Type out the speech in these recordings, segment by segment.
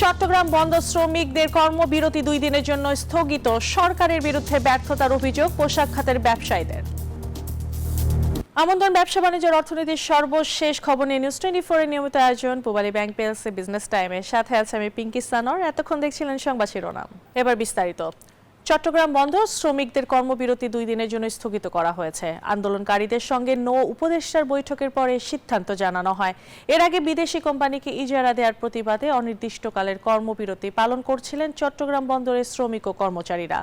চট্টগ্রাম বন্দর শ্রমিকদের কর্মবিরতি 2 দিনের জন্য স্থগিত। সরকারের বিরুদ্ধে ব্যর্থতার অভিযোগ পোশাক খাতের ব্যবসায়ীদের। আমন্ত্রণ ব্যবসা বাণিজ্যের অর্থনীতির সর্বশেষ খবর নিয়ে নিউজ 24 এর নিয়মিত আয়োজন পূবালী ব্যাংক পিএলসি বিজনেস টাইমের সাথে আছে আমি পিঙ্কি সানোর। এতক্ষণ দেখছিলেন সংবাদ শিরোনাম, এবার বিস্তারিত। চট্টগ্রাম বন্দর শ্রমিকদের কর্মবিরতি 2 দিনের জন্য স্থগিত করা হয়েছে। আন্দোলনকারীদের সঙ্গে নৌ উপদেষ্টার বৈঠকের পরে সিদ্ধান্ত জানানো হয়। এর আগে বিদেশি কোম্পানিকে ইজারা দেওয়ার প্রতিবাদে অনির্দিষ্টকালের কর্মবিরতি পালন করছিলেন চট্টগ্রাম বন্দরের শ্রমিক ও কর্মচারীরা।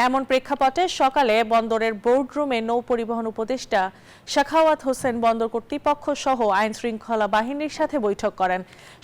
এমন প্রেক্ষাপটে সকালে বন্দরের বোর্ডরুমে নৌ পরিবহন উপদেষ্টা শাখাওয়াত হোসেন বন্দর কর্তৃপক্ষ সহ আইন শৃঙ্খলা বাহিনীর সাথে বৈঠক করেন।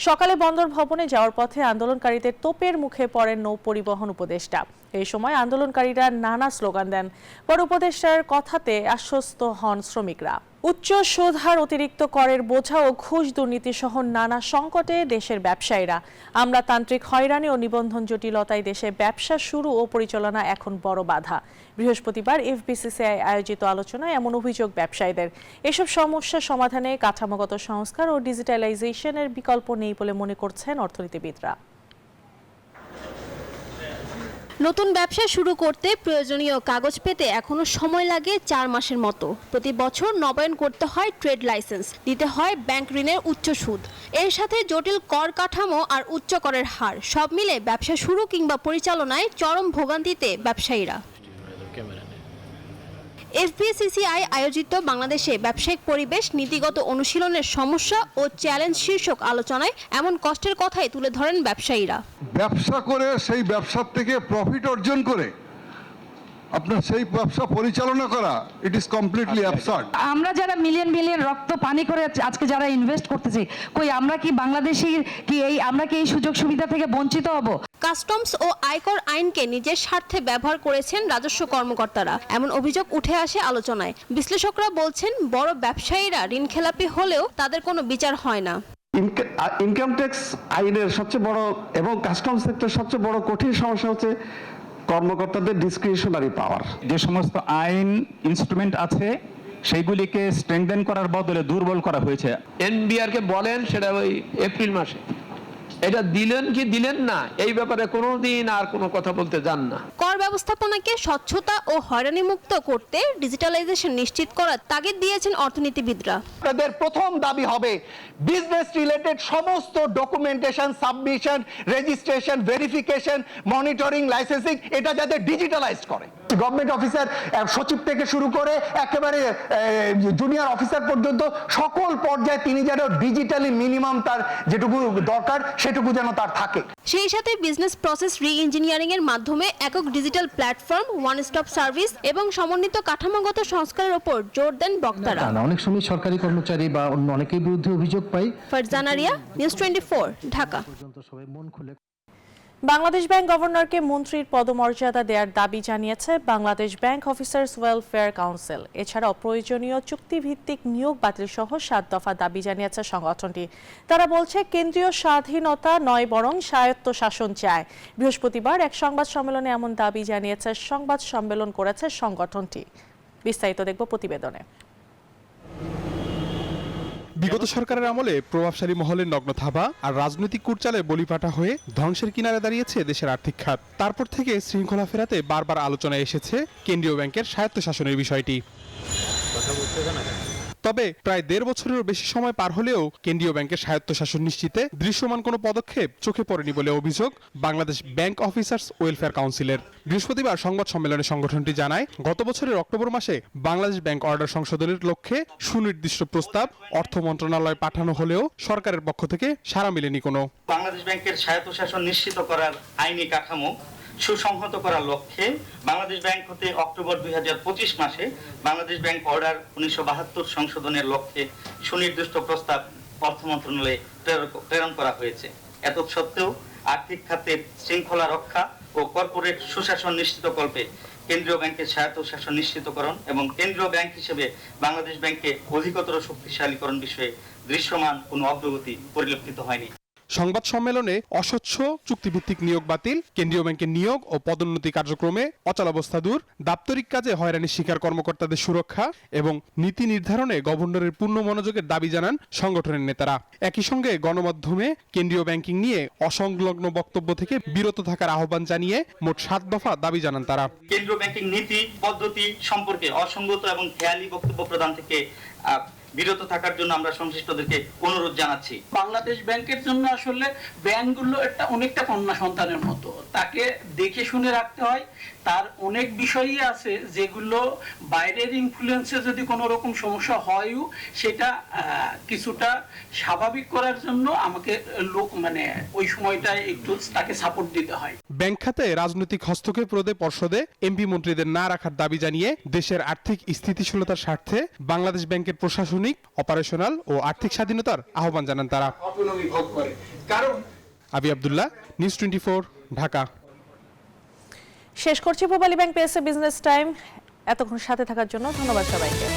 সকালে বন্দর ভবনে যাওয়ার পথে আন্দোলনকারীদের তোপের মুখে পড়েন নৌ পরিবহন উপদেষ্টা। এই সময় আন্দোলনকারীরা নানা স্লোগান দেন। পরে উপদেষ্টার কথাতে আশ্বস্ত হন শ্রমিকরা। উচ্চ সুদ হার, অতিরিক্ত করের বোঝা ও ঘুষ দুর্নীতি সহ নানা সংকটে দেশের ব্যবসায়ীরা। আমলাতান্ত্রিক হয়রানি ও নিবন্ধন জটিলতায় দেশে ব্যবসা শুরু ও পরিচালনা এখন বড় বাধা। বৃহস্পতিবার এফবিসিসিআই আয়োজিত আলোচনায় এমন অভিযোগ ব্যবসায়ীদের। এসব সমস্যা সমাধানে কাঠামোগত সংস্কার ও ডিজিটালাইজেশনের বিকল্প নেই বলে মনে করছেন অর্থনীতিবিদরা। নতুন ব্যবসা শুরু করতে প্রয়োজনীয় কাগজ পেতে এখনো সময় লাগে 4 মাসের মতো। প্রতি বছর নবায়ন করতে হয় ট্রেড লাইসেন্স, দিতে হয় ব্যাংক ঋণের উচ্চ সুদ, এর সাথে জটিল কর কাঠামো আর উচ্চ করের হার, সব মিলে ব্যবসা শুরু কিংবা পরিচালনায় চরম ভোগান্তিতে ব্যবসায়ীরা। এফবিসিসিআই আয়োজিত বাংলাদেশে ব্যবসায়িক পরিবেশ, নীতিগত অনুশীলনের সমস্যা ও চ্যালেঞ্জ শীর্ষক আলোচনায় এমন কষ্টের কথাই তুলে ধরেন ব্যবসায়ীরা। ব্যবসা করে সেই ব্যবসার থেকে প্রফিট অর্জন করে আপনার সেই ব্যবসা পরিচালনা করা, ইট ইজ কমপ্লিটলি অ্যাবসার্ড। আমরা যারা মিলিয়ন মিলিয়ন রক্ত পানি করে আজকে যারা ইনভেস্ট করতেছি, কই আমরা কি বাংলাদেশি আমরা কি এই সুযোগ সুবিধা থেকে বঞ্চিত হব? কাস্টমস ও আয়কর আইনকে নিজের স্বার্থে ব্যবহার করেছেন রাজস্ব কর্মকর্তারা, এমন অভিযোগ উঠে আসে আলোচনায়। বিশ্লেষকরা বলছেন, বড় ব্যবসায়ীরা ঋণখেলাপি হলেও তাদের কোনো বিচার হয় না। ইনকাম ট্যাক্স আইনের সবচেয়ে বড় এবং কাস্টমস সেক্টর সবচেয়ে বড় কঠিন সমস্যা হচ্ছে কর্মকর্তাদের ডিসক্রিশনারি পাওয়ার। যে সমস্ত আইন ইনস্ট্রুমেন্ট আছে সেইগুলিকে স্ট্রেংথেন করার বদলে দুর্বল করা হয়েছে। এনবিআর কে বলেন সেটা ওই এপ্রিল মাসে, এটা দিলেন কি দিলেন না এই ব্যাপারে কোনোদিন আর কোনো কথা বলতে যান না। কর ব্যবস্থাপনাকে স্বচ্ছতা ও হয়রানি মুক্ত করতে ডিজিটালাইজেশন নিশ্চিত করার তাগিদ দিয়েছেন অর্থনীতিবিদরা। তাদের প্রথম দাবি হবে বিজনেস রিলেটেড সমস্ত documentation, submission, registration, verification, monitoring, licensing এটা যাতে ডিজিটালাইজড করে। গভর্নমেন্ট অফিসার সচিব থেকে শুরু করে একেবারে জুনিয়র অফিসার পর্যন্ত সকল পর্যায়ে তিনি যেন ডিজিটালি মিনিমাম তার যেটুকু দরকার সেটুকু যেন তার থাকে। সেই সাথে বিজনেস প্রসেস রি-ইঞ্জিনিয়ারিং এর মাধ্যমে একক digital platform, one stop service এবং সমন্বিত কাঠামোগত সংস্কারের উপর জোর দেন বক্তারা। অনেক সময় সরকারি কর্মচারী বা অন্য অনেকের বিরুদ্ধে অভিযোগ পাই। ফারজানা রিয়া, নিউজ 24, ঢাকা। বাংলাদেশ ব্যাংক গভর্নরকে মন্ত্রীর পদমর্যাদা দেওয়ার দাবি জানিয়েছে Bangladesh bank officers welfare council. এছাড়াও প্রয়োজনীয় চুক্তিভিত্তিক নিয়োগ বাতিল সহ 7 দফা দাবি জানিয়েছে সংগঠনটি। তারা বলছে, কেন্দ্রীয় স্বাধীনতা নয় বরং স্বায়ত্তশাসন চায়। বৃহস্পতিবার এক সংবাদ সম্মেলনে এমন দাবি জানিয়েছে, সংবাদ সম্মেলন করেছে সংগঠনটি। বিস্তারিত দেখব প্রতিবেদনে। বিগত সরকারের আমলে প্রভাবশালী মহলের নগ্ন থাবা আর রাজনৈতিক কুটচালে বলিপাটা হয়ে ধ্বংসের কিনারে দাঁড়িয়েছে দেশের আর্থিক খাত। তারপর থেকে শৃঙ্খলা ফেরাতে বারবার আলোচনায় এসেছে কেন্দ্রীয় ব্যাংকের স্বায়ত্তশাসনের বিষয়টি। তবে প্রায় 1.5 বছরেরও বেশি সময় পার হলেও কেন্দ্রীয় ব্যাংকের স্বায়ত্তশাসন নিশ্চিতে দৃশ্যমান কোনো পদক্ষেপ চোখে পড়েনি বলে অভিযোগ বাংলাদেশ ব্যাংক অফিসার্স ওয়েলফেয়ার কাউন্সিলের। বৃহস্পতিবার সংবাদ সম্মেলনে সংগঠনটি জানায়, গত বছরের অক্টোবর মাসে বাংলাদেশ ব্যাংক অর্ডার সংশোধনের লক্ষ্যে সুনির্দিষ্ট প্রস্তাব অর্থ মন্ত্রণালয়ে পাঠানো হলেও সরকারের পক্ষ থেকে সাড়া মেলেনি কোনো। বাংলাদেশ ব্যাংকের স্বায়ত্তশাসন নিশ্চিত করার আইনি কাঠামো সুসংহত করার লক্ষ্যে বাংলাদেশ ব্যাংক হতে অক্টোবর 2025 মাসে বাংলাদেশ ব্যাংক অর্ডার 1972 সংশোধনের লক্ষ্যে সুনির্দিষ্ট প্রস্তাব অর্থ মন্ত্রণালয়ে প্রেরণ করা হয়েছে। এত সত্ত্বেও আর্থিক খাতের শৃঙ্খলা রক্ষা ও কর্পোরেট সুশাসন নিশ্চিতকল্পে কেন্দ্রীয় ব্যাংকের স্বায়ত্তশাসন নিশ্চিতকরণ এবং কেন্দ্রীয় ব্যাংক হিসেবে বাংলাদেশ ব্যাংককে অধিকতর শক্তিশালীকরণ বিষয়ে দৃশ্যমান কোনো অগ্রগতি পরিলক্ষিত হয়নি। সংবাদ সম্মেলনে অস্বচ্ছ চুক্তিভিত্তিক নিয়োগ বাতিল, কেন্দ্রীয় ব্যাংকের নিয়োগ ও পদোন্নতি কার্যক্রমে অচলাবস্থা দূর, দাপ্তরিক কাজে হয়রানির শিকার কর্মকর্তাদের সুরক্ষা এবং নীতি নির্ধারণে গভর্নরের পূর্ণ মনোযোগের দাবি জানান সংগঠনের নেতারা। একই সঙ্গে গণমাধ্যমে কেন্দ্রীয় ব্যাংকিং নিয়ে অসংলগ্ন বক্তব্য থেকে বিরত থাকার আহ্বান জানিয়ে মোট 7 দফা দাবি জানান তারা। কেন্দ্রীয় ব্যাংকিং নীতি পদ্ধতি সম্পর্কে অসঙ্গত এবং খেয়ালি বক্তব্য প্রদান থেকে বিরত থাকার জন্য আমরা সংশ্লিষ্টদেরকে অনুরোধ জানাচ্ছি। বাংলাদেশ ব্যাংকের জন্য আসলে ব্যাংকগুলো অনেকটা কন্যা সন্তানের মতো, তাকে দেখে শুনে রাখতে হয়। তার অনেক বিষয়ই আছে যেগুলো বাইরের ইনফ্লুয়েন্সে যদি কোনো রকম সমস্যা হয়ও সেটা কিছুটা স্বাভাবিক করার জন্য আমাকে ওই সময়টায় একটু তাকে সাপোর্ট দিতে হয়। ব্যাংক খাতে রাজনৈতিক হস্তক্ষেপ রোধে পর্ষদে এমপি মন্ত্রীদের না রাখার দাবি জানিয়ে দেশের আর্থিক স্থিতিশীলতার স্বার্থে বাংলাদেশ ব্যাংকের প্রশাসনিক, অপারেশনাল ও আর্থিক স্বাধীনতার আহ্বান জানান তারা। আবি আব্দুল্লাহ, নিউজ 24, ঢাকা। শেষ করছি পূবালী ব্যাংক পেলসে বিজনেস টাইম। এতক্ষণ সাথে থাকার জন্য ধন্যবাদ সবাইকে।